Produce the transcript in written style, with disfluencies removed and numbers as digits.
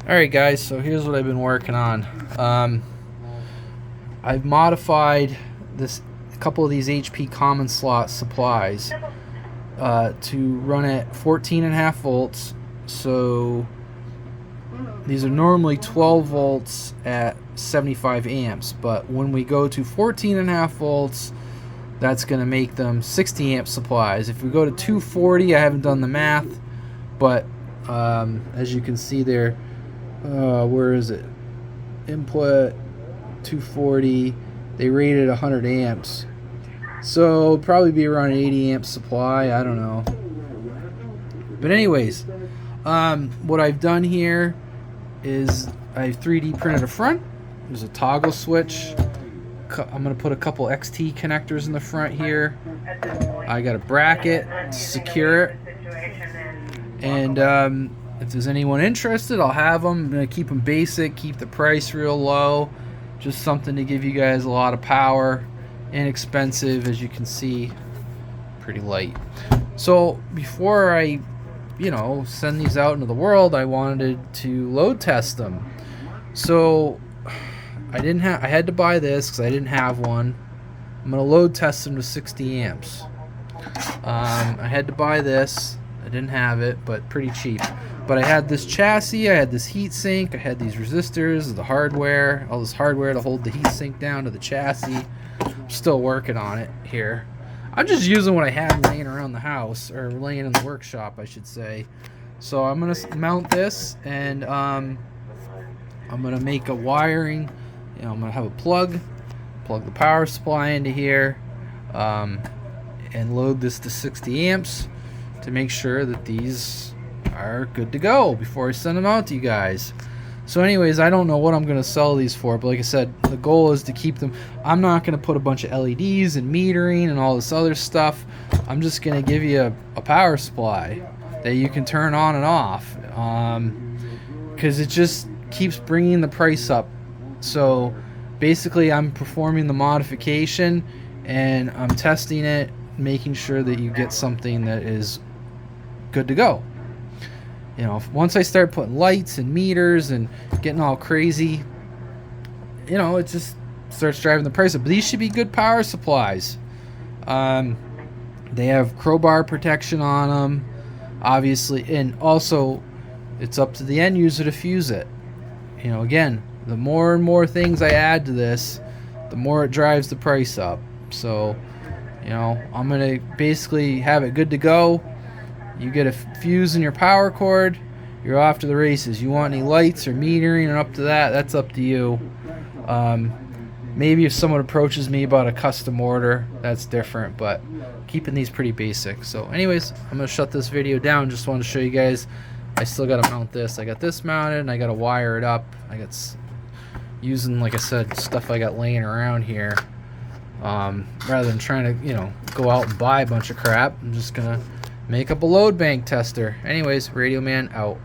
Alright guys, so here's what I've been working on. I've modified a couple of these HP common slot supplies to run at 14.5 volts. So these are normally 12 volts at 75 amps, but when we go to 14.5 volts, that's going to make them 60 amp supplies. If we go to 240, I haven't done the math, but as you can see there, where is it? Input 240. They rated 100 amps, so probably be around an 80 amp supply. I don't know. But anyways, what I've done here is I've 3D printed a front. There's a toggle switch. I'm going to put a couple XT connectors in the front here. I got a bracket to secure it. And if there's anyone interested, I'll have them. I'm going to keep them basic, keep the price real low. Just something to give you guys a lot of power. Inexpensive, as you can see. Pretty light. So before I, send these out into the world, I wanted to load test them. So I had to buy this because I didn't have one. I'm going to load test them to 60 amps. I had to buy this. I didn't have it, but pretty cheap. But I had this chassis, I had this heat sink, I had these resistors, the hardware, all this hardware to hold the heat sink down to the chassis. I'm still working on it here. I'm just using what I had laying around the house, or laying in the workshop, I should say. So I'm going to mount this, and I'm going to make a wiring. I'm going to have a plug the power supply into here, and load this to 60 amps to make sure that these are good to go before I send them out to you guys. So anyways, I don't know what I'm going to sell these for, but like I said, the goal is to keep them. I'm not going to put a bunch of LEDs and metering and all this other stuff. I'm just going to give you a power supply that you can turn on and off, because it just keeps bringing the price up. So basically I'm performing the modification and I'm testing it, making sure that you get something that is good to go. Once I start putting lights and meters and getting all crazy, it just starts driving the price up. But these should be good power supplies. They have crowbar protection on them, obviously, and also it's up to the end user to fuse it. Again, the more and more things I add to this, the more it drives the price up. So, I'm going to basically have it good to go. You get a fuse in your power cord, you're off to the races. You want any lights or metering and up to that, that's up to you. Maybe if someone approaches me about a custom order, that's different, but keeping these pretty basic. So anyways, I'm going to shut this video down. Just wanted to show you guys I still got to mount this. I got this mounted and I got to wire it up. I got using, like I said, stuff I got laying around here. Rather than trying to, go out and buy a bunch of crap, I'm just going to make up a load bank tester. Anyways, Radio Man out.